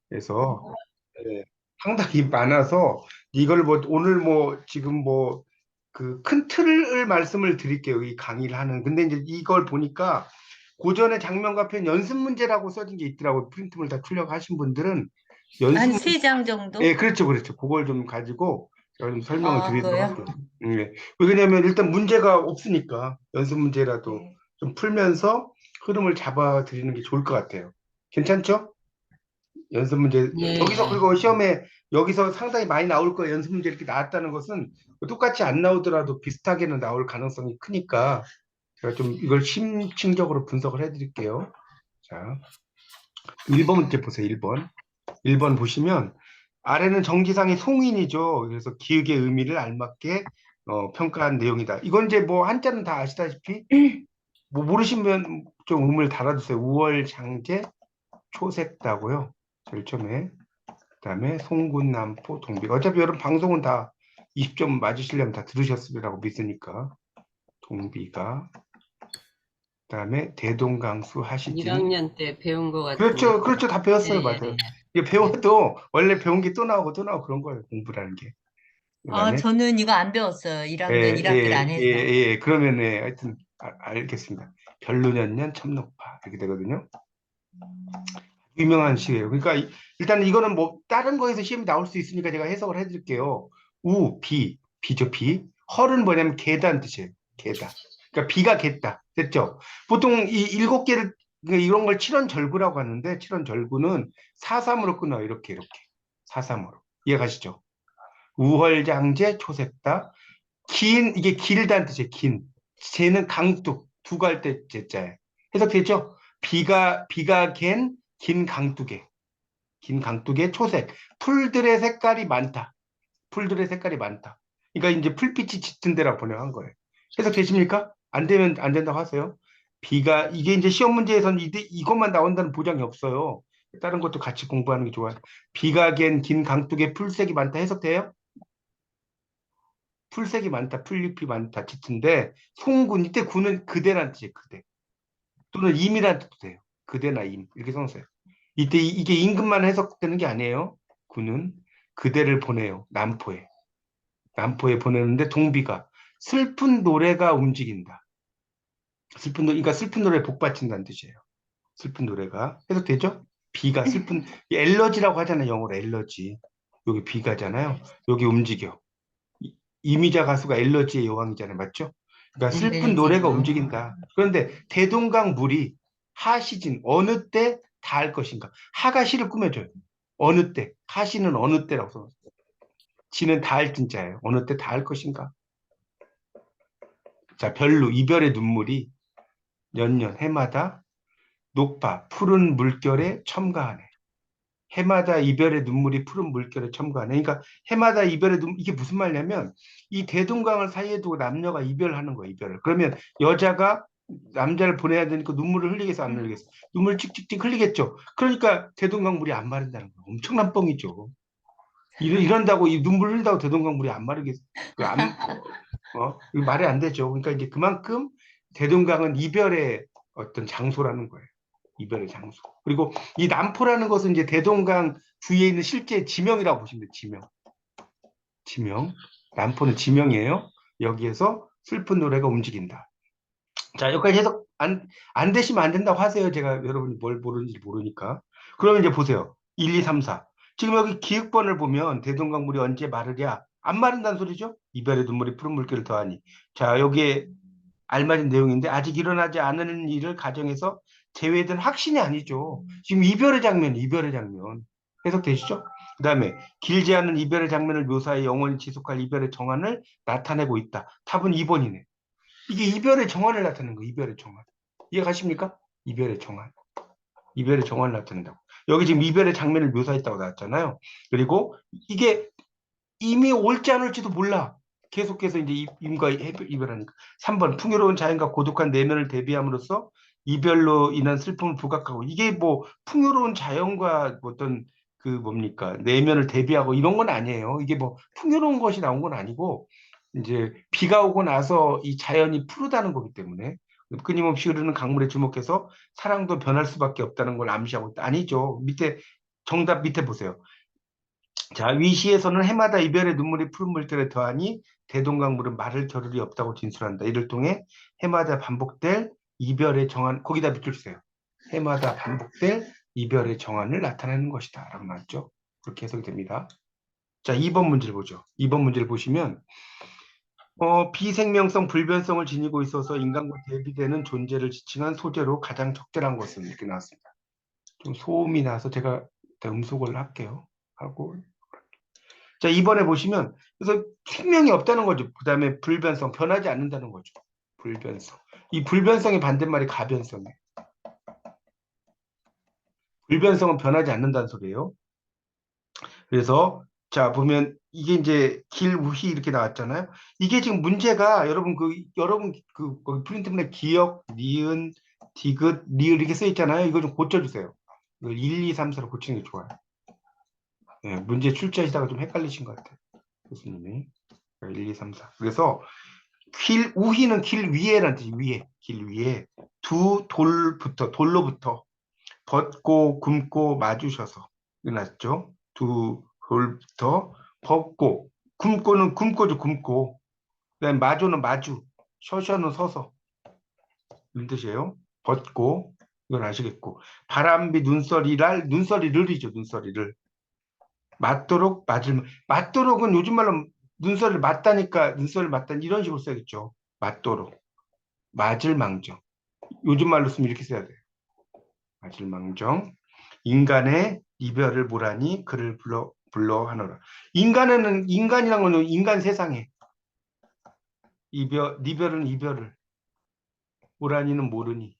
그래서 예, 상당히 많아서 이걸 뭐 오늘 뭐 지금 뭐 그 큰 틀을 말씀을 드릴게요. 이 강의를 하는. 근데 이제 이걸 보니까 고전의 장면과 편 연습 문제라고 써진 게 있더라고요. 프린트물 다 출력 하신 분들은 연습 한 문제. 세 장 예, 정도? 그렇죠, 그렇죠. 그걸 좀 가지고 제가 좀 설명을 아, 드리도록 그거요? 할게요. 예. 왜냐하면 일단 문제가 없으니까 연습 문제라도 네. 좀 풀면서 흐름을 잡아 드리는 게 좋을 것 같아요. 괜찮죠? 연습 문제 여기서 예. 그리고 시험에 여기서 상당히 많이 나올 거예요. 연습 문제 이렇게 나왔다는 것은 똑같이 안 나오더라도 비슷하게는 나올 가능성이 크니까 제가 좀 이걸 심층적으로 분석을 해드릴게요. 자, 1번 문제 보세요. 1번. 1번 보시면 아래는 정지상의 송인이죠. 그래서 기역의 의미를 알맞게 평가한 내용이다. 이건 이제 뭐 한자는 다 아시다시피 뭐 모르시면 좀 의문을 달아주세요. 우월장제 초색다고요. 제일 처음에. 그다음에 송군, 남포, 동비. 어차피 여러분 방송은 다 20점 맞으시려면 다 들으셨으리라고 믿으니까. 동비가. 그다음에 대동강수 하시진. 1학년 때 배운 것 같은데. 그렇죠, 그렇죠. 다 배웠어요. 네, 맞아요. 이게 배워도 원래 배운 게 또 나오고 또 나오고 그런 거예요. 공부라는 게. 아, 그다음에 저는 이거 안 배웠어요. 예, 1학년 1학기를 예, 안 예, 해서. 예. 그러면 예, 하여튼 알겠습니다. 별로년년 첨노파 이렇게 되거든요. 유명한 시예요. 그러니까 일단 이거는 뭐 다른 거에서 시험이 나올 수 있으니까 제가 해석을 해드릴게요. 비죠, 비. 헐은 뭐냐면 개다는 뜻이에요. 개다. 그러니까 비가 겠다. 됐죠? 보통 이 7개를 그러니까 이런 걸 칠원절구라고 하는데 칠원절구는 사삼으로 끊어요. 이렇게 사삼으로 이해가시죠? 우헐장제 초색다. 이게 길다는 뜻이에요. 긴. 쟤는 강둑, 두가 할 때 제자예요. 해석되죠? 비가 갠 긴 강둑에, 긴 강둑에 초색. 풀들의 색깔이 많다. 풀들의 색깔이 많다. 그러니까 이제 풀빛이 짙은 데라고 번역한 거예요. 해석되십니까? 안 되면 안 된다고 하세요. 이게 이제 시험 문제에서는 이것만 나온다는 보장이 없어요. 다른 것도 같이 공부하는 게 좋아요. 비가 갠 긴 강둑에 풀색이 많다. 해석돼요? 풀색이 많다, 풀잎이 많다, 짙은데, 송군, 이때 군은 그대란 뜻이에요, 그대. 또는 임이란 뜻도 돼요. 그대나 임. 이렇게 써놓으세요. 이때 이게 임금만 해석되는 게 아니에요. 군은 그대를 보내요, 남포에. 남포에 보내는데 동비가 슬픈 노래가 움직인다. 그러니까 슬픈 노래에 복받친다는 뜻이에요. 슬픈 노래가. 해석되죠? 비가 슬픈, 엘러지라고 하잖아요, 영어로 엘러지. 여기 비가잖아요. 여기 움직여. 이미자 가수가 엘러지의 여왕이잖아요. 맞죠? 그러니까 슬픈 노래가 멜로디요. 움직인다. 그런데 대동강 물이 하시진 어느 때 닿을 것인가? 하가 시를 꾸며줘요. 어느 때? 하시는 어느 때라고 써요. 지는 닿을 진짜예요. 어느 때 닿을 것인가? 자, 별로 이별의 눈물이 년년 해마다 녹파 푸른 물결에 첨가하네. 해마다 이별의 눈물이 푸른 물결에 첨가하네. 그러니까 해마다 이별의 눈 이게 무슨 말이냐면 이 대동강을 사이에 두고 남녀가 이별하는 거야, 이별을. 그러면 여자가 남자를 보내야 되니까 눈물을 흘리겠어, 안 흘리겠어? 눈물 찍찍찍 흘리겠죠. 그러니까 대동강 물이 안 마른다는 거야. 엄청난 뻥이죠. 이런다고 이 눈물 흘린다고 대동강 물이 안 마르겠어? 안, 이거 말이 안 되죠. 그러니까 이제 그만큼 대동강은 이별의 어떤 장소라는 거예요. 이별의 장소. 그리고 이 남포라는 것은 이제 대동강 주위에 있는 실제 지명이라고 보시면 돼요. 지명. 남포는 지명이에요. 여기에서 슬픈 노래가 움직인다. 자, 여기까지 해석 안 되시면 안 된다고 하세요. 제가 여러분이 뭘 모르는지 모르니까. 그러면 이제 보세요. 1, 2, 3, 4. 지금 여기 기획본을 보면 대동강물이 언제 마르랴? 안 마른다는 소리죠? 이별의 눈물이 푸른 물결을 더하니. 자, 여기에 알맞은 내용인데 아직 일어나지 않은 일을 가정해서 제외된 확신이 아니죠. 지금 이별의 장면. 해석되시죠? 그 다음에 길지 않은 이별의 장면을 묘사해 영원히 지속할 이별의 정환을 나타내고 있다. 답은 2번이네. 이게 이별의 정환을 나타내는 거예요. 이별의 정환. 이해가십니까? 이별의 정환. 이별의 정환을 나타낸다고. 여기 지금 이별의 장면을 묘사했다고 나왔잖아요. 그리고 이게 이미 올지 안 올지도 몰라. 계속해서 이제 임과 이별하니까. 3번 풍요로운 자연과 고독한 내면을 대비함으로써 이별로 인한 슬픔을 부각하고 이게 뭐 풍요로운 자연과 어떤 그 뭡니까 내면을 대비하고 이런 건 아니에요. 이게 뭐 풍요로운 것이 나온 건 아니고 이제 비가 오고 나서 이 자연이 푸르다는 거기 때문에 끊임없이 흐르는 강물에 주목해서 사랑도 변할 수밖에 없다는 걸 암시하고 있다. 아니죠. 밑에 정답 밑에 보세요. 자, 위시에서는 해마다 이별의 눈물이 푸른 물결에 더하니 대동강물은 말을 겨를이 없다고 진술한다. 이를 통해 해마다 반복될 이별의 정한, 거기다 밑줄 주세요. 해마다 반복될 이별의 정한을 나타내는 것이다. 라고 나왔죠. 그렇게 해석이 됩니다. 자, 2번 문제를 보죠. 2번 문제를 보시면, 비생명성, 불변성을 지니고 있어서 인간과 대비되는 존재를 지칭한 소재로 가장 적절한 것은 이렇게 나왔습니다. 좀 소음이 나서 제가 음속을 할게요. 하고. 자, 이번에 보시면, 그래서 생명이 없다는 거죠. 그 다음에 불변성, 변하지 않는다는 거죠. 불변성. 이 불변성의 반대말이 가변성이에요. 불변성은 변하지 않는다는 소리예요. 그래서, 자, 보면, 이게 이제 길우희 이렇게 나왔잖아요. 이게 지금 문제가, 여러분 거기 프린트문에 기역, 니은, 디귿, 리을 이렇게 써 있잖아요. 이거 좀 고쳐주세요. 이거 1, 2, 3, 4로 고치는 게 좋아요. 예, 문제 출제하시다가 좀 헷갈리신 것 같아요. 교수님이. 1, 2, 3, 4. 그래서, 우희는 길 위에라는 뜻이 위에, 길 위에 돌로부터 벗고 굶고 마주셔서 일어났죠. 두 돌부터 벗고, 굶고죠, 굶고. 그다음에 마주는 마주, 서서는 서서 이런 뜻이에요. 벗고, 이건 아시겠고. 바람비 눈서리를이죠, 눈서리를. 맞도록 맞도록은 요즘 말로 눈서리를 맞다니까 눈서리를 맞다니 이런 식으로 써야겠죠. 맞도록. 맞을 망정. 요즘 말로 쓰면 이렇게 써야 돼요. 맞을 망정. 인간의 이별을 보라니 그를 불러 하노라. 인간이란 건 인간 세상에. 이별은 이별을. 보라니는 모르니.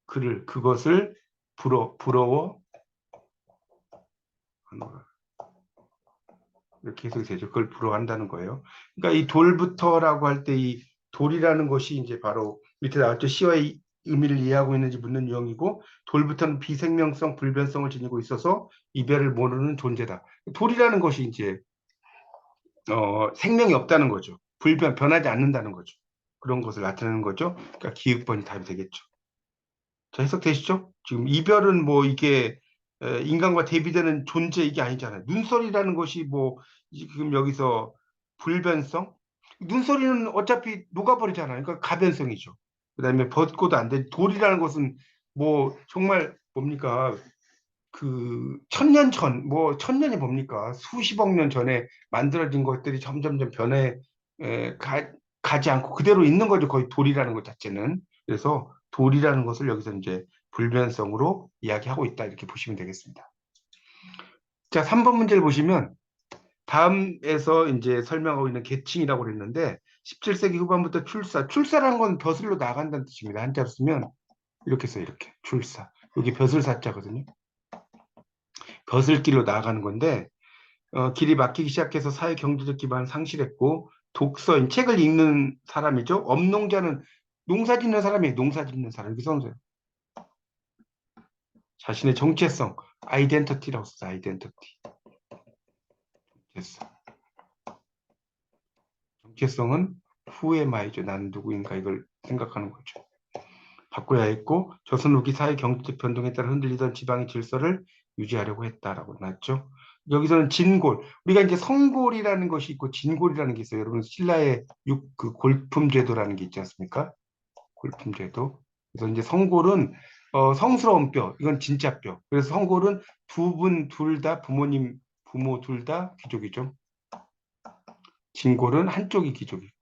그것을 부러워 하노라. 이렇게 해석이 되죠. 그걸 부러워한다는 거예요. 그러니까 이 돌부터라고 할 때 이 돌이라는 것이 이제 바로 밑에 나왔죠. 시와의 의미를 이해하고 있는지 묻는 유형이고, 돌부터는 비생명성, 불변성을 지니고 있어서 이별을 모르는 존재다. 돌이라는 것이 이제 생명이 없다는 거죠. 변하지 않는다는 거죠. 그런 것을 나타내는 거죠. 그러니까 기읍번이 답이 되겠죠. 자, 해석되시죠? 지금 이별은 뭐 이게 인간과 대비되는 존재 이게 아니잖아요. 눈소리라는 것이 뭐 지금 여기서 불변성? 눈소리는 어차피 녹아버리잖아요. 그러니까 가변성이죠. 그다음에 벗고도 안 돼. 돌이라는 것은 뭐 정말 뭡니까? 그 천년 전, 뭐 천년이 뭡니까? 수십억 년 전에 만들어진 것들이 점점점 가지 않고 그대로 있는 거죠. 거의 돌이라는 것 자체는. 그래서 돌이라는 것을 여기서 이제 불변성으로 이야기하고 있다. 이렇게 보시면 되겠습니다. 자, 3번 문제를 보시면 다음에서 이제 설명하고 있는 계칭이라고 그랬는데 17세기 후반부터 출사라는 건 벼슬로 나간다는 뜻입니다. 한자로 쓰면 이렇게 써요. 이렇게 출사. 여기 벼슬 사자거든요. 벼슬길로 나아가는 건데 길이 막히기 시작해서 사회 경제적 기반을 상실했고 독서인 책을 읽는 사람이죠. 업농자는 농사 짓는 사람이에요. 농사 짓는 사람 이렇게 써놓으세요. 자신의 정체성 아이덴티티라고 써요. 아이덴티티. 정체성은 후에마이죠. 나는 누구인가 이걸 생각하는 거죠. 바꿔야 했고 조선 후기 사회 경제적 변동에 따라 흔들리던 지방의 질서를 유지하려고 했다라고 나왔죠. 여기서는 진골, 우리가 이제 성골이라는 것이 있고 진골이라는 게 있어요. 여러분 신라의 그 골품제도라는 게 있지 않습니까? 골품제도. 그래서 이제 성골은 성스러운 뼈, 이건 진짜 뼈. 그래서 성골은 두 분 둘 다 부모 둘 다 귀족이죠. 진골은 한쪽이 귀족이고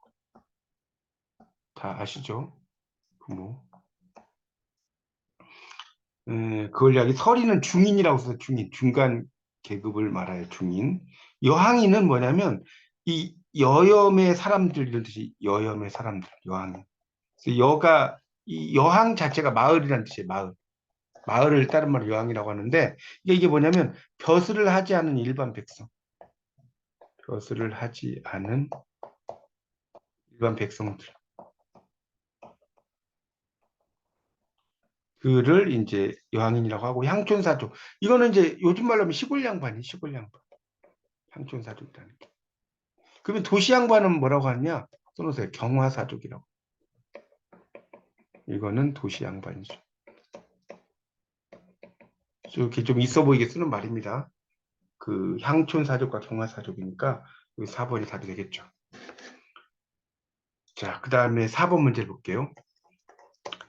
다 아시죠? 부모. 그걸 이야기 서리는 중인이라고 써서 중인, 중간 계급을 말하여 중인. 여항인은 뭐냐면 이 여염의 사람들 이런 뜻이 여염의 사람들, 여항인. 그래서 이 여항 자체가 마을이라는 뜻이에요. 마을을 다른 말로 여항이라고 하는데 이게 뭐냐면 벼슬을 하지 않은 일반 백성. 벼슬을 하지 않은 일반 백성들. 그를 이제 여항인이라고 하고 향촌사족. 이거는 이제 요즘 말로 하면 시골 양반이 시골 양반. 향촌사족이라는 게. 그러면 도시 양반은 뭐라고 하냐? 써놓으세요. 경화사족이라고. 이거는 도시 양반이죠. 이렇게 좀 있어 보이게 쓰는 말입니다. 그 향촌사족과 경화사족이니까 여기 4번이 답이 되겠죠. 자, 그 다음에 4번 문제 볼게요.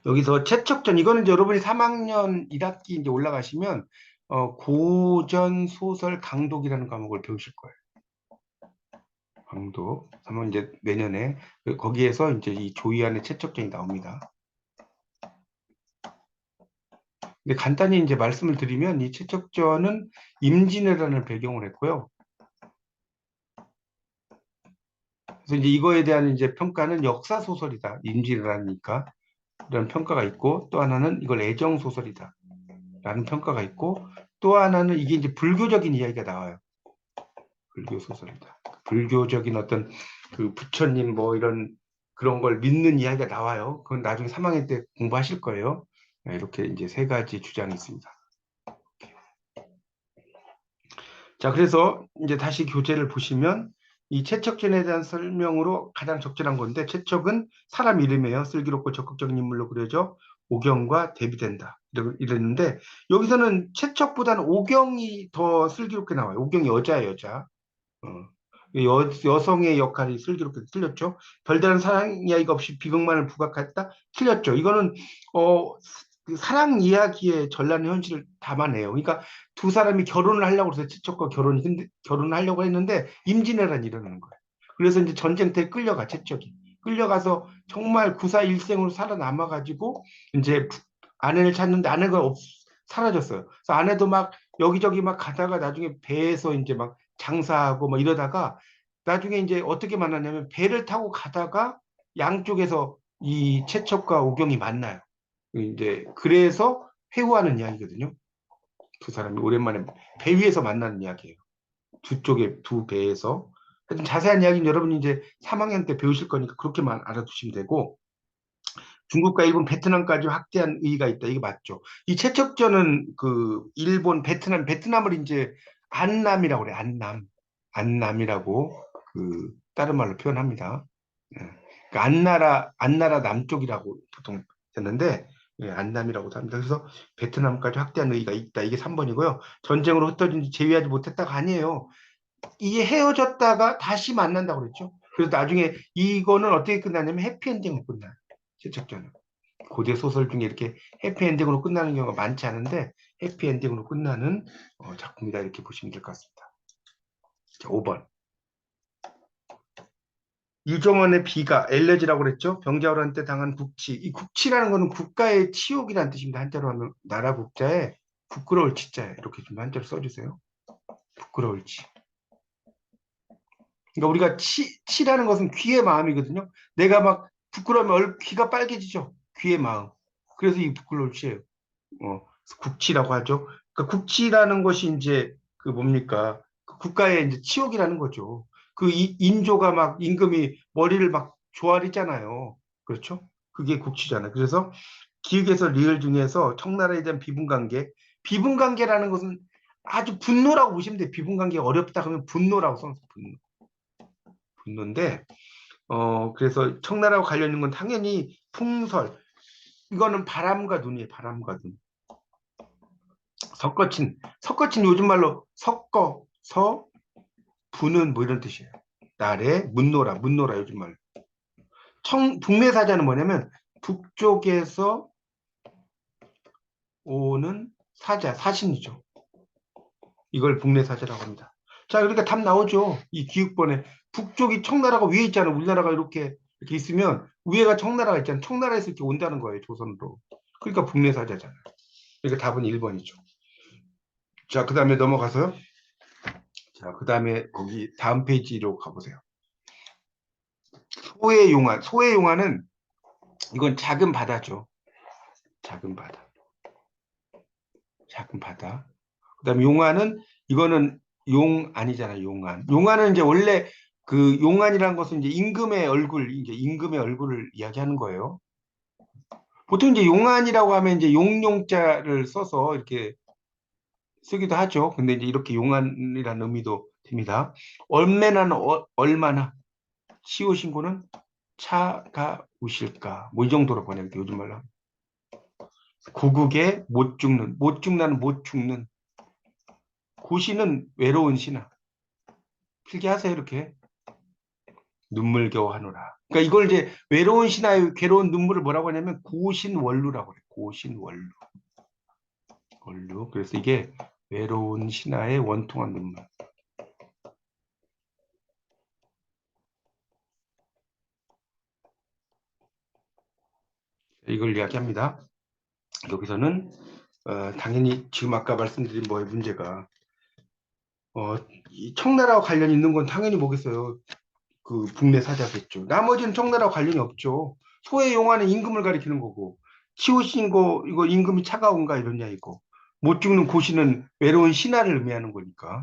여기서 최척전, 이거는 이제 여러분이 3학년 1학기 이제 올라가시면 고전 소설 강독이라는 과목을 배우실 거예요. 강독. 그러면 이제 내년에 거기에서 이제 이 조이안의 최척전이 나옵니다. 근데 간단히 이제 말씀을 드리면 이 최척전은 임진왜란을 배경으로 했고요. 그래서 이제 이거에 대한 이제 평가는 역사 소설이다. 임진왜란이니까 이런 평가가 있고, 또 하나는 이걸 애정 소설이다. 라는 평가가 있고, 또 하나는 이게 이제 불교적인 이야기가 나와요. 불교 소설이다. 불교적인 어떤 그 부처님 뭐 이런 그런 걸 믿는 이야기가 나와요. 그건 나중에 3학년 때 공부하실 거예요. 네, 이렇게 이제 세 가지 주장이 있습니다. 자, 그래서 이제 다시 교재를 보시면 이 채척전에 대한 설명으로 가장 적절한 건데, 채척은 사람 이름이에요. 슬기롭고 적극적인 인물로 그려져 오경과 대비된다. 이랬는데 여기서는 채척보다는 오경이 더 슬기롭게 나와요. 오경이 여자예요, 여자. 어. 여성의 역할이 슬기롭게 틀렸죠. 별다른 사랑 이야기가 없이 비극만을 부각했다. 틀렸죠. 이거는 그 사랑 이야기의 전란 현실을 담아내요. 그러니까 두 사람이 결혼을 하려고 해서 채척과 결혼을 하려고 했는데 임진왜란이 일어나는 거예요. 그래서 이제 전쟁터에 끌려가 채척이. 끌려가서 정말 구사일생으로 살아남아가지고 이제 아내를 찾는데 아내가 사라졌어요. 그래서 아내도 막 여기저기 막 가다가 나중에 배에서 이제 막 장사하고 뭐 이러다가 나중에 이제 어떻게 만났냐면 배를 타고 가다가 양쪽에서 이 채척과 오경이 만나요. 이제 그래서 회고하는 이야기거든요. 두 사람이 오랜만에 배 위에서 만나는 이야기예요. 두 쪽에 두 배에서. 하여튼 자세한 이야기는 여러분이 이제 3학년 때 배우실 거니까 그렇게만 알아두시면 되고, 중국과 일본, 베트남까지 확대한 의의가 있다. 이게 맞죠. 이 채척전은 그 일본, 베트남을 이제 안남이라고 그래. 안남이라고 그 다른 말로 표현합니다. 예. 그러니까 안나라 남쪽이라고 보통 됐는데, 예, 안남이라고 합니다. 그래서 베트남까지 확대한 의의가 있다. 이게 3번이고요. 전쟁으로 흩어진 지 제위하지 못했다가 아니에요. 이게 헤어졌다가 다시 만난다고 그랬죠. 그래서 나중에 이거는 어떻게 끝나냐면 해피엔딩으로 끝나요. 채척전은. 고대 소설 중에 이렇게 해피엔딩으로 끝나는 경우가 많지 않은데 해피엔딩으로 끝나는 작품이다 이렇게 보시면 될 것 같습니다. 자, 5번. 유정원의 비가 엘레지라고 그랬죠. 병자호란때 당한 국치. 이 국치라는 거는 국가의 치욕이라는 뜻입니다. 한자로 하면 나라 국자에 부끄러울 치자에 이렇게 좀 한자로 써주세요. 부끄러울 치. 그러니까 우리가 치라는 것은 귀의 마음이거든요. 내가 막 부끄러우면 귀가 빨개지죠. 귀의 마음. 그래서 이 부끄러울 치예요. 국치라고 하죠. 그러니까 국치라는 것이 이제 그 뭡니까? 그 국가의 이제 치욕이라는 거죠. 그 인조가 막 임금이 머리를 막 조아리잖아요. 그렇죠? 그게 국치잖아요. 그래서 기획에서 리을 중에서 청나라에 대한 비분관계, 비분관계라는 것은 아주 분노라고 보시면 돼요. 비분관계가 어렵다 그러면 분노라고 써서 분노인데, 그래서 청나라와 관련 있는 건 당연히 풍설, 이거는 바람과 눈이에요. 바람과 눈. 섞어친 요즘 말로 부는 뭐 이런 뜻이에요. 날에 문노라 요즘 말로. 북내사자는 뭐냐면 북쪽에서 오는 사신이죠. 이걸 북내사자라고 합니다. 자, 그러니까 답 나오죠. 이 기육번에 북쪽이 청나라가 위에 있잖아요. 우리나라가 이렇게 있으면 위에가 청나라가 있잖아요. 청나라에서 이렇게 온다는 거예요. 조선으로. 그러니까 북내사자잖아요. 그러니까 답은 1번이죠. 자, 그 다음에 넘어가서요. 자, 그 다음에 거기 다음 페이지로 가보세요. 소의 용화는 이건 작은 바다죠. 작은 바다. 작은 바다. 그 다음에 용화는 이거는 용 아니잖아요. 용안. 용안은 이제 원래 그 용안이라는 것은 이제 임금의 얼굴을 이야기하는 거예요. 보통 이제 용안이라고 하면 이제 용용자를 써서 이렇게 쓰기도 하죠. 근데 이제 이렇게 용안이라는 의미도 됩니다. 얼마나 시오신고는 차가우실까 뭐 이 정도로 번역돼 요즘 말로. 고국의 못 죽는, 못 죽나는 못 죽는, 고시는 외로운 신하. 필기하세요, 이렇게. 눈물겨워 하노라. 그러니까 이걸 이제 외로운 신하의 괴로운 눈물을 뭐라고 하냐면 고신원루라고 그래. 고신원루. 원루. 그래서 이게 외로운 신하의 원통한 눈물. 이걸 이야기합니다. 여기서는 당연히 지금 아까 말씀드린 뭐의 문제가 이 청나라와 관련이 있는 건 당연히 뭐겠어요. 그 북내 사자겠죠. 나머지는 청나라와 관련이 없죠. 소의 용화는 임금을 가리키는 거고 치우신 거 이거 임금이 차가운가 이런 이야기고 못 죽는 고시는 외로운 신하를 의미하는 거니까.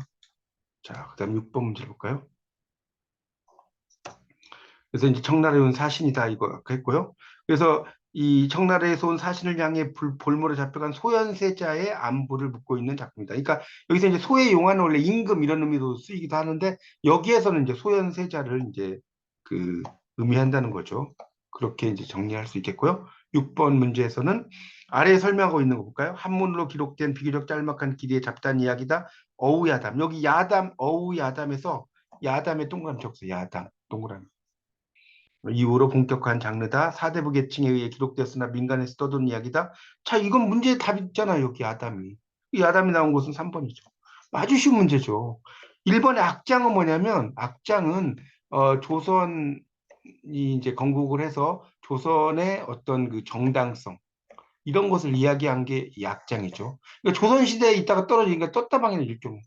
자, 그다음 6번 문제 볼까요? 그래서 이제 청나라에 온 사신이다 이거 했고요. 그래서 이 청나라에서 온 사신을 향해 볼모로 잡혀간 소현세자의 안부를 묻고 있는 작품이다. 그러니까 여기서 이제 소의 용화는 원래 임금 이런 의미로 쓰이기도 하는데 여기에서는 이제 소현세자를 이제 그 의미한다는 거죠. 그렇게 이제 정리할 수 있겠고요. 6번 문제에서는 아래에 설명하고 있는 거 볼까요? 한문으로 기록된 비교적 짤막한 길이의 잡다한 이야기다. 어우야담. 여기 야담, 어우야담에서 야담에 동그라미 쳤어요. 야담, 동그라미. 이후로 본격화한 장르다. 사대부 계층에 의해 기록되었으나 민간에서 떠도는 이야기다. 자, 이건 문제의 답 있잖아요. 여기 아담이. 이 아담이 나온 곳은 3번이죠. 아주 쉬운 문제죠. 1번의 악장은 뭐냐면 악장은 조선이 이제 건국을 해서 조선의 어떤 그 정당성 이런 것을 이야기한 게 이 악장이죠. 그러니까 조선시대에 있다가 떨어지니까 떴다방이는 일종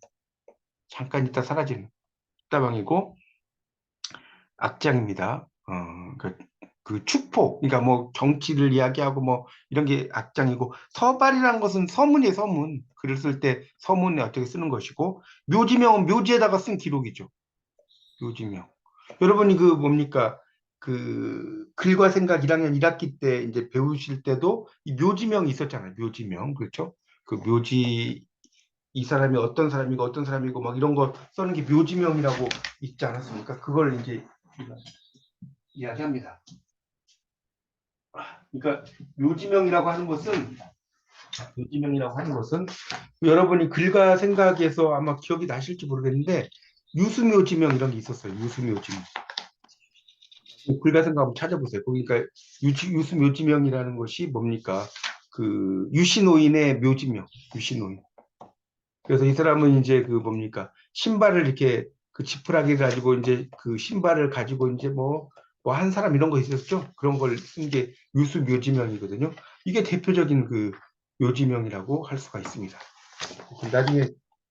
잠깐 있다 사라지는 떴다방이고 악장입니다. 그 축포, 그러니까 뭐 정치를 이야기하고 뭐 이런 게 악장이고 서발이라는 것은 서문이에요, 서문. 글을 쓸 때 서문에 어떻게 쓰는 것이고 묘지명은 묘지에다가 쓴 기록이죠. 묘지명. 여러분이 그 뭡니까? 그 글과 생각 1학년 1학기 때 이제 배우실 때도 이 묘지명이 있었잖아요. 묘지명. 그렇죠? 그 묘지 이 사람이 어떤 사람이고 어떤 사람이고 막 이런 거 써는 게 묘지명이라고 있지 않았습니까? 그걸 이제 이야기합니다. 그러니까 묘지명이라고 하는 것은 여러분이 글과 생각에서 아마 기억이 나실지 모르겠는데 유수묘지명 이런 게 있었어요. 유수묘지명. 글과 생각 한번 찾아보세요. 그러니까 유수묘지명이라는 것이 뭡니까? 그 유신노인의 묘지명, 유신노인. 그래서 이 사람은 이제 그 뭡니까? 신발을 이렇게 그 지푸라기 가지고 이제 그 신발을 가지고 이제 뭐 한 사람 이런 거 있었죠? 그런 걸 쓴 게 유수 묘지명이거든요. 이게 대표적인 그 묘지명이라고 할 수가 있습니다. 나중에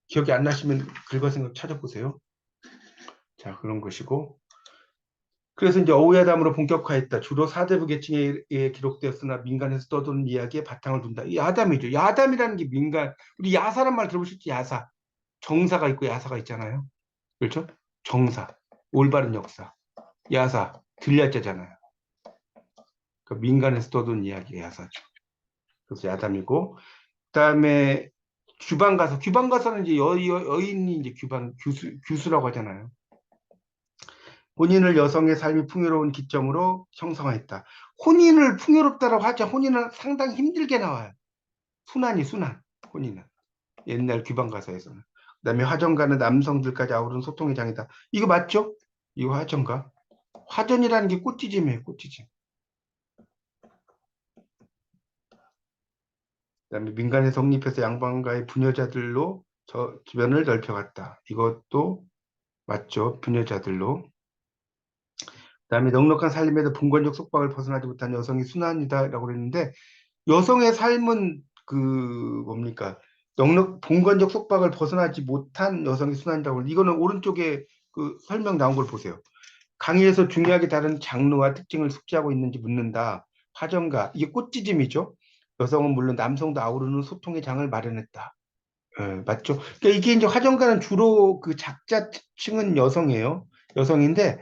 기억이 안 나시면 긁어 생각 찾아보세요. 자, 그런 것이고. 그래서 이제 어우야담으로 본격화했다. 주로 사대부 계층에 의해 기록되었으나 민간에서 떠도는 이야기에 바탕을 둔다. 이 야담이죠. 야담이라는 게 민간, 우리 야사란 말 들어보셨지? 야사. 정사가 있고 야사가 있잖아요. 그렇죠? 정사, 올바른 역사, 야사, 들야자잖아요. 그 민간에서 떠도는 이야기가 야사죠. 그래서 야담이고, 그다음에 규방가서, 규방가서는 이제 여인이 이제 규수라고 하잖아요. 혼인을 여성의 삶이 풍요로운 기점으로 형성했다. 혼인을 풍요롭다라고 하자 혼인은 상당히 힘들게 나와요. 순한, 혼인은. 옛날 규방가서에서는. 그다음에 화전가는 남성들까지 아우르는 소통의 장이다. 이거 맞죠? 이거 화전가. 화전이라는 게 꽃지짐이에요, 꽃지짐. 그다음에 민간에 성립해서 양반가의 부녀자들로 저 주변을 넓혀갔다. 이것도 맞죠, 부녀자들로. 그다음에 넉넉한 삶에도 분권적 속박을 벗어나지 못한 여성이 순환이다라고 그랬는데 여성의 삶은 그 뭡니까? 봉건적 속박을 벗어나지 못한 여성의 순환이라고. 이거는 오른쪽에 그 설명 나온 걸 보세요. 강의에서 중요하게 다른 장르와 특징을 숙지하고 있는지 묻는다. 화정가, 이게 꽃지짐이죠. 여성은 물론 남성도 아우르는 소통의 장을 마련했다. 맞죠? 그러니까 이게 이제 화정가는 주로 그 작자층은 여성이에요. 여성인데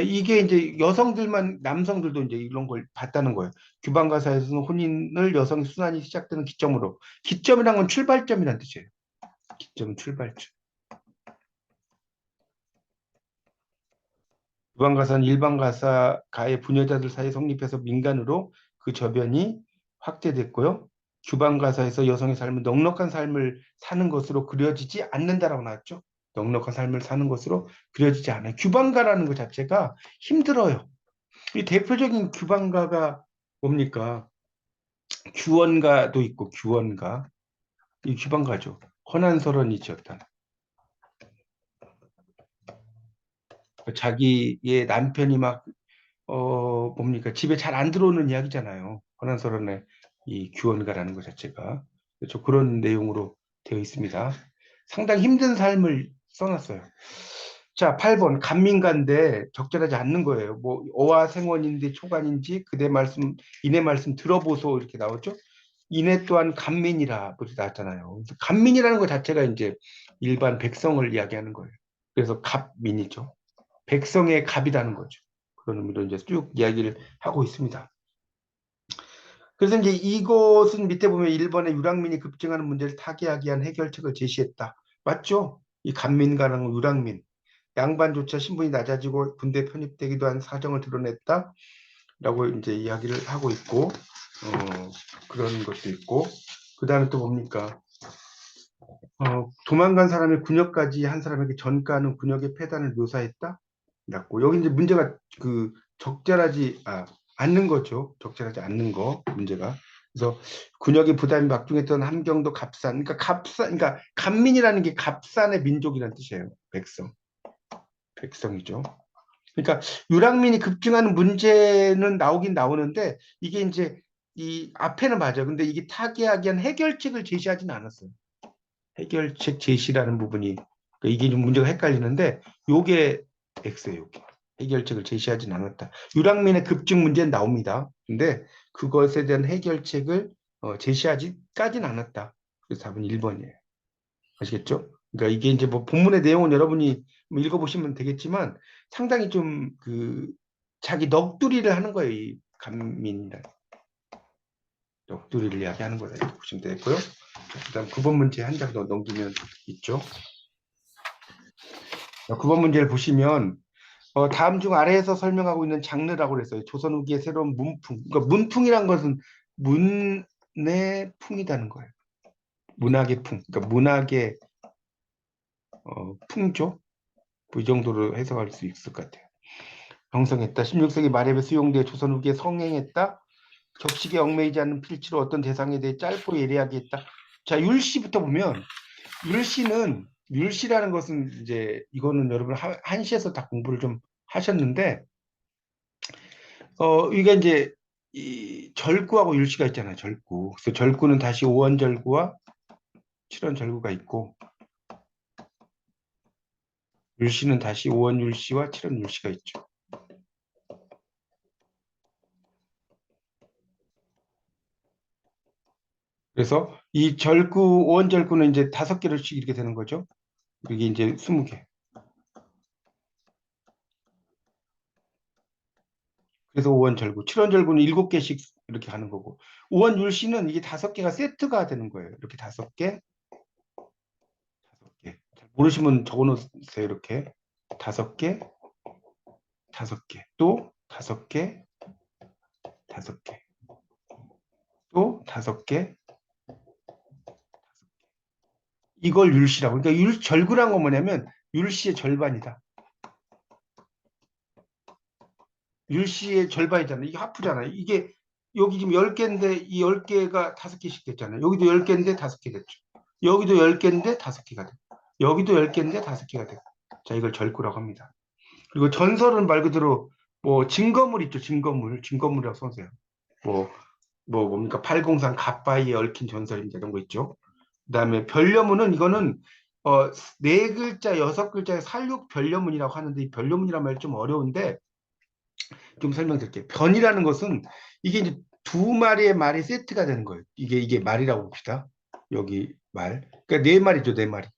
이게 이제 여성들만 남성들도 이제 이런 걸 봤다는 거예요. 규방가사에서는 혼인을 여성의 순환이 시작되는 기점으로. 기점이란 건 출발점이란 뜻이에요. 기점은 출발점. 규방가사는 일반가사가의 부녀자들 사이에 성립해서 민간으로 그 저변이 확대됐고요. 규방가사에서 여성의 삶은 넉넉한 삶을 사는 것으로 그려지지 않는다라고 나왔죠. 넉넉한 삶을 사는 것으로 그려지지 않아요. 규방가라는 것 자체가 힘들어요. 이 대표적인 규방가가 뭡니까? 규원가도 있고 규원가. 이 규방가죠. 허난설원이 지었다. 자기의 남편이 막 뭡니까? 집에 잘 안 들어오는 이야기잖아요. 허난설원의 이 규원가라는 것 자체가. 그렇죠. 그런 내용으로 되어 있습니다. 상당히 힘든 삶을 써놨어요. 자, 8번. 간민가인데 적절하지 않는 거예요. 뭐, 어와 생원인데 초간인지 그대 말씀, 이내 말씀 들어보소 이렇게 나오죠. 이내 또한 간민이라 그렇게 나왔잖아요. 그래서 간민이라는 것 자체가 이제 일반 백성을 이야기하는 거예요. 그래서 갑민이죠. 백성의 갑이라는 거죠. 그런 의미로 이제 쭉 이야기를 하고 있습니다. 그래서 이제 이것은 밑에 보면 일본의 유랑민이 급증하는 문제를 타개하기 위한 해결책을 제시했다. 맞죠? 이 간민가랑 유랑민. 양반조차 신분이 낮아지고 군대 편입되기도 한 사정을 드러냈다. 라고 이제 이야기를 하고 있고, 그런 것도 있고, 그 다음에 또 뭡니까? 도망간 사람의 군역까지 한 사람에게 전가하는 군역의 폐단을 묘사했다. 라고. 여기 이제 문제가 그 않는 거죠. 적절하지 않는 거, 문제가. 그래서 군역의 부담이 막중했던 함경도 갑산. 그러니까 간민이라는 게 갑산의 민족이라는 뜻이에요. 백성이죠. 그러니까 유랑민이 급증하는 문제는 나오긴 나오는데 이게 이제 이 앞에는 맞아요. 근데 이게 타개하기 위한 해결책을 제시하지는 않았어요. 해결책 제시라는 부분이 그러니까 이게 좀 문제가 헷갈리는데 요게 X예요. 요게. 해결책을 제시하지는 않았다. 유랑민의 급증 문제는 나옵니다. 근데 그것에 대한 해결책을 제시하지까지는 않았다. 그래서 답은 1번이에요. 아시겠죠? 그러니까 이게 이제 뭐 본문의 내용은 여러분이 뭐 읽어보시면 되겠지만 상당히 좀 그 자기 넋두리를 하는 거예요. 이 간민이란 넋두리를 이야기하는 거다 이렇게 보시면 되고요. 그다음 9번 문제 한 장 더 넘기면 있죠. 9번 문제를 보시면 다음 중 아래에서 설명하고 있는 장르라고 그랬어요. 조선 후기의 새로운 문풍. 그러니까 문풍이란 것은 문의 풍이라는 거예요. 문학의 풍. 그러니까 문학의 풍조. 뭐이 정도로 해석할 수 있을 것 같아요. 형성했다. 16세기 말에 수용돼 조선 후기에 성행했다. 격식에 얽매이지 않는 필치로 어떤 대상에 대해 짧고 예리하게 했다. 자, 율시부터 보면 율시라는 것은 이제 이거는 여러분 한시에서 다 공부를 좀 하셨는데 이게 이제 이 절구하고 율시가 있잖아요. 절구. 그래서 절구는 다시 오원절구와 칠원절구가 있고 율시는 다시 오원율시와 칠원율시가 있죠. 그래서 이 절구, 오원절구는 이제 5개씩 이렇게 되는 거죠. 이게 이제 20개. 그래서 오원절구, 칠원절구는 7개씩 이렇게 가는 거고, 오원율시는 이게 5개가 세트가 되는 거예요. 이렇게 5개, 5개. 모르시면 적어놓으세요. 이렇게 5개, 5개, 또 5개, 5개, 또 5개. 이걸 율시라고. 그러니까 절구란 건 뭐냐면 율시의 절반이다. 율시의 절반이잖아요. 이게 하프잖아요. 이게 여기 지금 10개인데 이 10개가 5개씩 됐잖아요. 여기도 10개인데 5개 됐죠. 여기도 10개인데 5개가 됐고 여기도 10개인데 5개가 됐고 자, 이걸 절구라고 합니다. 그리고 전설은 말 그대로 뭐 증거물 있죠. 증거물이라고 써세요. 뭡니까? 803 갓바위에 얽힌 전설입니다. 이런 거 있죠. 그다음에 변려문은 이거는 네 글자, 6글자의 살육 변려문이라고 하는데 이 변려문이란 말이 좀 어려운데 좀 설명드릴게요. 변이라는 것은 이게 이제 두 마리의 말이 세트가 되는 거예요. 이게 말이라고 봅시다. 여기 말. 그러니까 네 마리죠, 네 마리.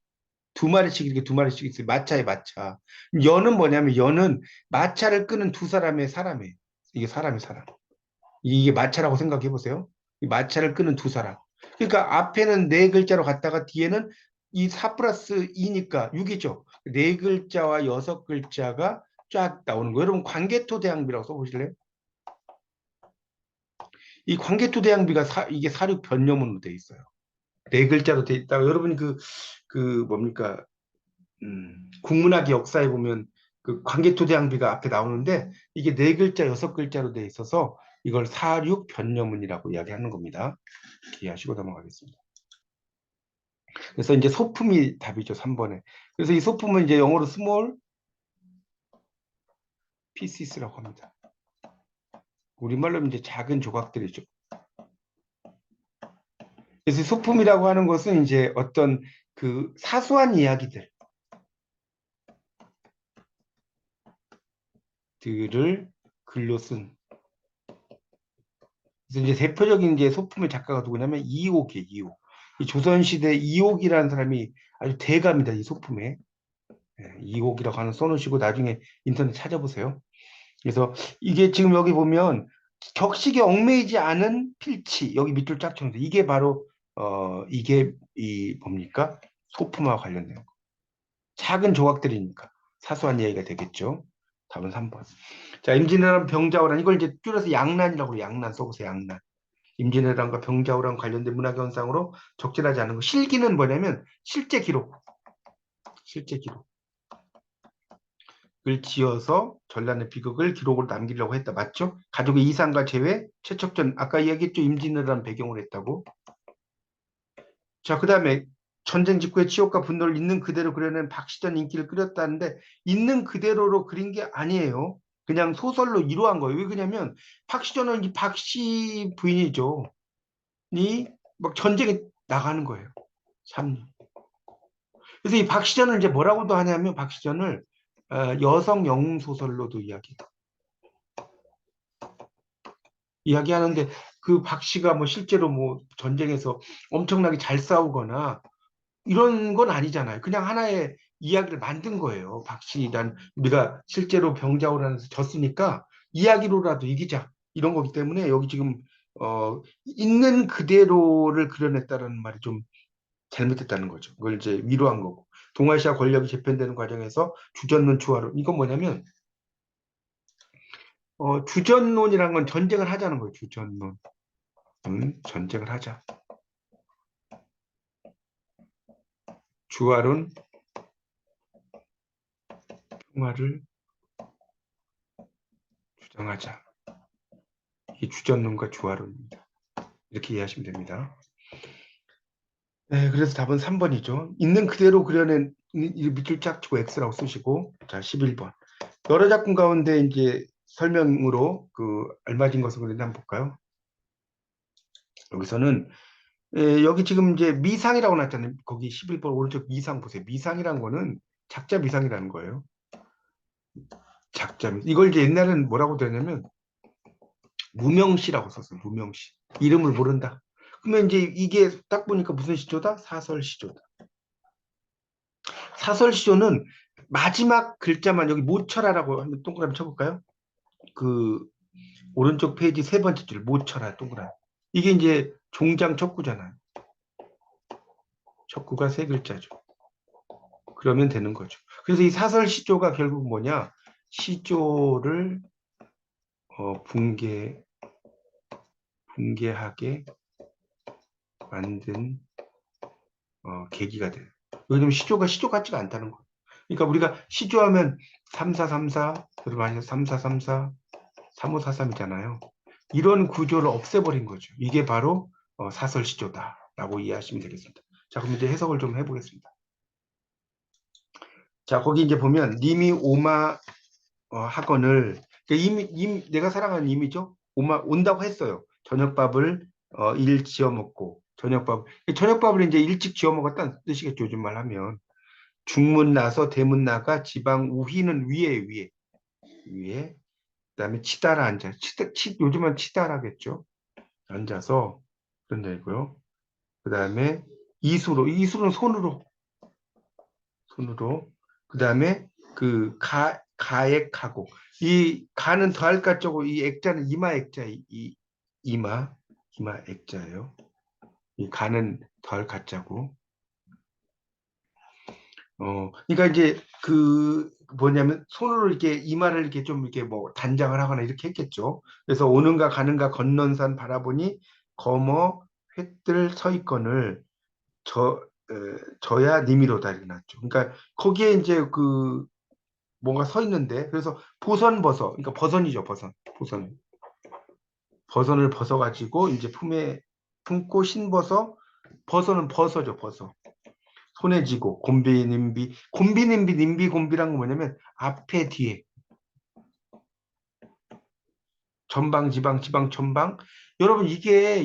두 마리씩 이렇게 두 마리씩 있어요. 마차에 마차. 연은 뭐냐면 연은 마차를 끄는 두 사람의 사람이에요. 이게 사람이 사람. 이게 마차라고 생각해 보세요. 이 마차를 끄는 두 사람. 그러니까 앞에는 네 글자로 갔다가 뒤에는 이 4 플러스 2니까 6이죠. 네 글자와 6글자가 쫙 나오는 거예요. 여러분 관계토 대항비라고 써보실래요? 이 관계토대양비가 이게 사륙 변형문으로 돼 있어요. 네 글자로 돼 있다가 여러분이 그 뭡니까 국문학의 역사에 보면 그 관계토대양비가 앞에 나오는데 이게 네 글자, 여섯 글자로 돼 있어서 이걸 사륙 변형문이라고 이야기하는 겁니다. 이해하시고 넘어가겠습니다. 그래서 이제 소품이 답이죠, 3번에. 그래서 이 소품은 이제 영어로 small pieces라고 합니다. 우리말로 이제 작은 조각들이죠. 그래서 소품이라고 하는 것은 이제 어떤 그 사소한 이야기들을 글로 쓴. 그래서 이제 대표적인 이제 소품의 작가가 누구냐면 이옥이에요, 이옥. 이 조선시대 이옥이라는 사람이 아주 대가입니다, 이 소품에. 예, 이옥이라고 하는 써놓으시고 나중에 인터넷 찾아보세요. 그래서 이게 지금 여기 보면 격식에 얽매이지 않은 필치 여기 밑줄 쫙 쳐놓는데 이게 바로 이게 이 뭡니까? 소품과 관련된 거. 작은 조각들이니까 사소한 이야기가 되겠죠. 답은 3번. 자, 임진왜란 병자호란 이걸 이제 줄여서 양난이라고 해요. 양난 써보세요. 양난. 임진왜란과 병자호란 관련된 문학 현상으로 적절하지 않은 거. 실기는 뭐냐면 실제 기록. 실제 기록. 을 지어서 전란의 비극을 기록으로 남기려고 했다. 맞죠? 가족의 이상과 재회, 최척전. 아까 이야기했죠. 임진왜란 배경으로 했다고. 자, 그 다음에 전쟁 직후의 치욕과 분노를 있는 그대로 그려낸 박시전 인기를 끌었다는데 있는 그대로로 그린 게 아니에요. 그냥 소설로 이루한 거예요. 왜 그러냐면 박시전은 이 박씨 부인이죠. 이 막 전쟁에 나가는 거예요. 3년. 그래서 이 박시전을 이제 뭐라고도 하냐면 박시전을 여성 영웅 소설로도 이야기하는데 그 박씨가 뭐 실제로 뭐 전쟁에서 엄청나게 잘 싸우거나 이런 건 아니잖아요. 그냥 하나의 이야기를 만든 거예요. 박씨란 우리가 실제로 병자호란에서 졌으니까 이야기로라도 이기자 이런 거기 때문에 여기 지금 있는 그대로를 그려냈다는 말이 좀 잘못됐다는 거죠. 그걸 이제 위로한 거고. 동아시아 권력이 재편되는 과정에서 주전론 추화론 이건 뭐냐면 주전론이란 건 전쟁을 하자는 거예요. 주전론. 전쟁을 하자. 주화론, 평화를 주장하자. 이 주전론과 주화론입니다. 이렇게 이해하시면 됩니다. 네, 그래서 답은 3번이죠. 있는 그대로 그려낸 이 밑줄 쫙 치고 X라고 쓰시고 자 11번. 여러 작품 가운데 이제 설명으로 그 알맞은 것을 그런지 한번 볼까요? 여기서는 여기 지금 이제 미상이라고 나왔잖아요. 거기 11번 오른쪽 미상 보세요. 미상이란 거는 작자 미상이라는 거예요. 작자 미상. 이걸 이제 옛날에는 뭐라고 되냐면 무명시라고 썼어요. 무명시. 이름을 모른다. 그러면 이제 이게 딱 보니까 무슨 시조다? 사설시조다. 사설시조는 마지막 글자만 여기 모철하라고 한번 동그라미 쳐볼까요? 그 오른쪽 페이지 세 번째 줄 모철하 동그라미. 이게 이제 종장 척구잖아요. 척구가 세 글자죠. 그러면 되는 거죠. 그래서 이 사설시조가 결국 뭐냐? 시조를 붕괴하게 만든 계기가 돼요. 요즘 시조가 시조 같지가 않다는 거예요. 그러니까 우리가 시조하면 3434, 여러분 아시죠? 3434, 3543이잖아요. 이런 구조를 없애버린 거죠. 이게 바로 사설 시조다라고 이해하시면 되겠습니다. 자, 그럼 이제 해석을 좀 해보겠습니다. 자, 거기 이제 보면 님이 오마 학원을 그러니까 이미 내가 사랑하는 님이죠. 오마 온다고 했어요. 저녁밥을 일 지어 먹고 저녁밥을 이제 일찍 지어 먹었다는 뜻이겠죠. 요즘 말 하면 중문 나서 대문 나가 지방 우희는 위에 그다음에 치다라 앉아 요즘은 치다라겠죠. 앉아서 그런 얘기고요. 그다음에 이수는 손으로 그다음에 그 가액하고 이 가는 더할 가 쪽고 이 액자는 이마 액자 이 이마 액자예요. 이 가는 더할 가자고 그러니까 이제 뭐냐면 손으로 이렇게 이마를 이렇게 좀 이렇게 뭐 단장을 하거나 이렇게 했겠죠. 그래서 오는가 가는가 건넌산 바라보니 거머 횃들 서 있거늘 저야 님이로다 이렇게 났죠. 그러니까 거기에 이제 뭔가 서 있는데 그래서 보선 벗어 그러니까 버선이죠 버선을 벗어가지고 이제 품에 품고 신벗어 버선은 벗어죠 벗어 손에 쥐고 곰비 님비 곰비란 건 뭐냐면 앞에 뒤에 전방 지방 지방 천방 여러분 이게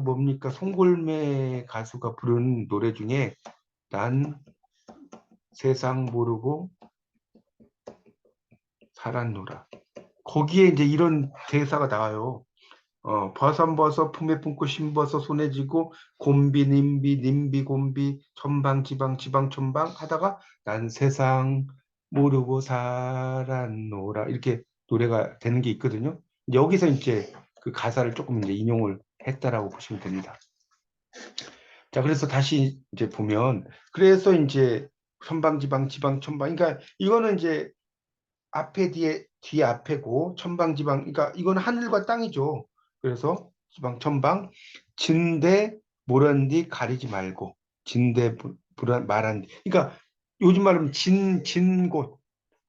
뭡니까 송골매 가수가 부른 노래 중에 난 세상 모르고 살았노라 거기에 이제 이런 대사가 나와요. 버선버섯 품에 품고 신버섯 손에 쥐고 곰비 님비 곰비 천방 지방 지방 천방 하다가 난 세상 모르고 살았노라 이렇게 노래가 되는 게 있거든요. 여기서 이제 그 가사를 조금 이제 인용을 했다라고 보시면 됩니다. 자, 그래서 다시 이제 보면 그래서 이제 천방 지방 지방 천방 그러니까 이거는 이제 앞에 뒤에 앞에고 천방지방 그러니까 이건 하늘과 땅이죠. 그래서 지방 천방 진대 모란디 가리지 말고 진대 마란디 그러니까 요즘 말하면 진곳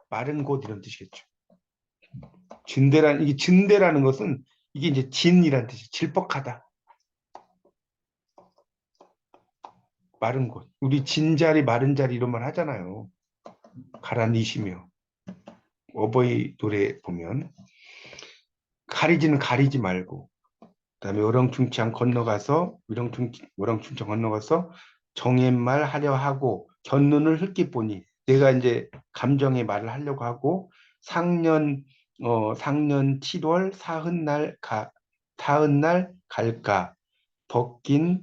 마른 곳 이런 뜻이겠죠. 이게 진대라는 것은 이게 이제 진이라는 뜻이 질퍽하다 마른 곳 우리 진자리 마른 자리 이런 말 하잖아요. 가라니시며 어버이 노래 보면 가리지는 가리지 말고 그다음에 우렁충청 건너가서 정옛말 하려 하고 견눈을 흘낏 보니 내가 이제 감정의 말을 하려고 하고 상년 7월 사흔 날 갈까 벗긴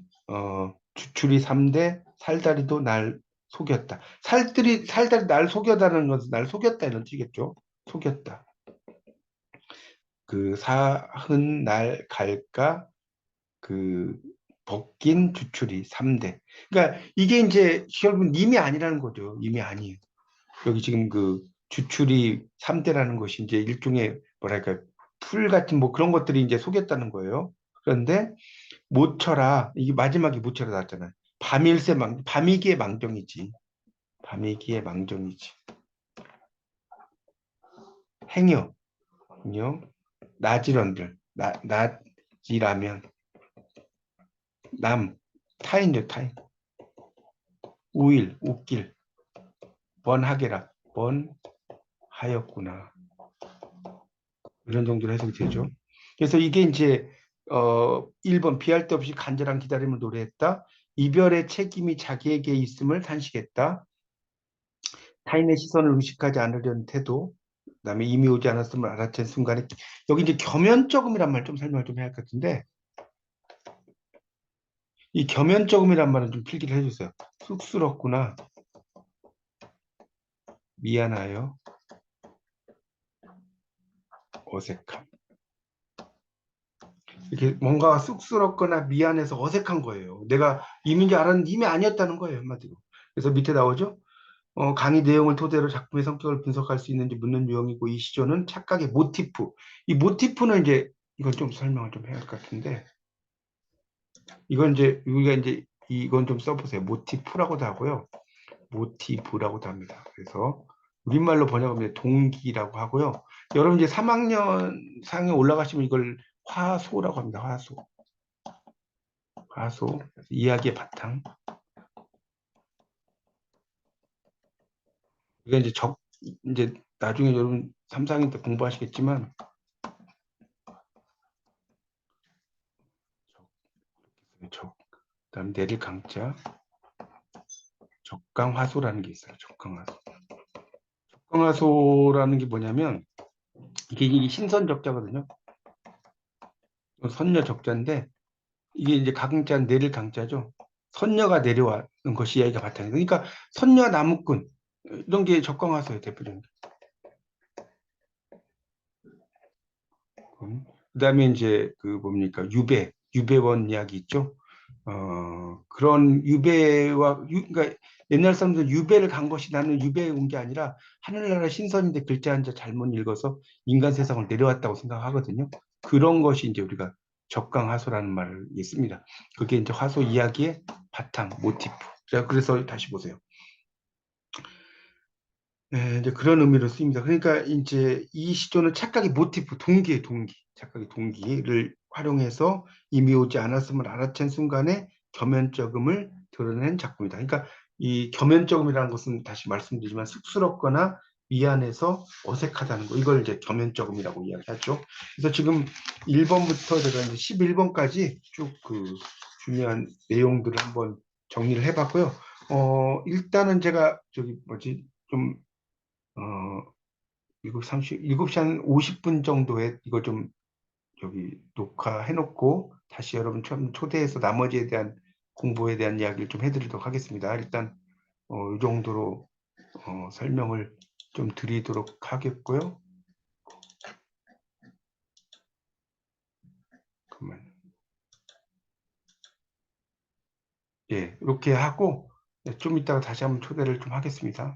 주추리 3대 살다리도 날 속였다. 살다리 날 속였다는 것은 날 속였다 이런 뜻이겠죠. 속였다. 사흔 날 갈까 그 벗긴 주출이 3대. 그러니까 이게 이제 결국 님이 아니라는 거죠. 님이 아니에요. 여기 지금 주출이 3대라는 것이 이제 일종의 뭐랄까 풀 같은 뭐 그런 것들이 이제 속였다는 거예요. 그런데 모처라 이게 마지막에 모처라 나왔잖아요. 밤이기에 망정이지. 밤이기에 망정이지. 행여, 행여, 나지런들, 낮이라면 타인죠, 타인. 웃길, 번하게라, 번하였구나. 이런 정도로 해석이 되죠. 그래서 이게 이제, 1번, 비할 데 없이 간절한 기다림을 노래했다. 이별의 책임이 자기에게 있음을 탄식했다. 타인의 시선을 의식하지 않으려는 태도. 그다음에 이미 오지 않았음을 알아챈 순간에, 여기 이제 겸연쩍음이란 말 좀 설명을 좀 해야 할 것 같은데, 이 겸연쩍음이란 말은 좀 필기를 해주세요. 쑥스럽구나. 미안하여. 어색함. 이렇게 뭔가 쑥스럽거나 미안해서 어색한 거예요. 내가 이민지 알았는데 이미 아니었다는 거예요, 한마디로. 그래서 밑에 나오죠. 강의 내용을 토대로 작품의 성격을 분석할 수 있는지 묻는 유형이고 이 시조는 착각의 모티프. 이 모티프는 이제 이건 좀 설명을 좀 해야 할 것 같은데 이건 이제 우리가 이제 이건 좀 써보세요. 모티프라고도 하고요. 모티브라고도 합니다. 그래서 우리말로 번역하면 동기라고 하고요. 여러분 이제 3학년 상에 올라가시면 이걸 화소라고 합니다. 화소. 이야기의 바탕. 이게 이제 나중에 여러분 3, 4학년 때 공부하시겠지만 그다음 내릴 강자 적강화소라는 게 있어요. 적강화소. 적강화소라는 게 뭐냐면 이게 신선 적자거든요. 선녀 적자인데 이게 이제 강자는 내릴 강자죠. 선녀가 내려와는 것이 이야기가 바탕이에요. 그러니까 선녀 나무꾼 이런 게 적강화소예요. 대표적인. 그다음에 이제 뭡니까 유배원 이야기 있죠. 그런 유배와, 그러니까 옛날 사람들 유배를 간 것이 나는 유배에 온 게 아니라 하늘나라 신선인데 글자 한자 잘못 읽어서 인간 세상을 내려왔다고 생각하거든요. 그런 것이 이제 우리가 적강하소라는 말을 씁니다. 그게 이제 화소 이야기의 바탕, 모티프. 자, 그래서 다시 보세요. 네, 이제 그런 의미로 쓰입니다. 그러니까 이제 이 시조는 착각의 모티프, 동기의 동기, 착각의 동기를 활용해서 이미 오지 않았음을 알아챈 순간에 겸연쩍음을 드러낸 작품이다. 그러니까 이 겸연쩍음이라는 것은 다시 말씀드리지만 쑥스럽거나 미안해서 어색하다는 거, 이걸 이제 겸연쩍음이라고 이야기하죠. 그래서 지금 1번부터 제가 이제 11번까지 쭉 그 중요한 내용들을 한번 정리를 해봤고요. 일단은 제가 저기 뭐지 좀 어, 7시 한 50분 정도에 이거 좀 여기 녹화해놓고 다시 여러분 처음 초대해서 나머지에 대한 공부에 대한 이야기를 좀 해드리도록 하겠습니다. 일단 이 정도로 설명을 좀 드리도록 하겠고요. 그러면 예, 이렇게 하고 좀 이따가 다시 한번 초대를 좀 하겠습니다.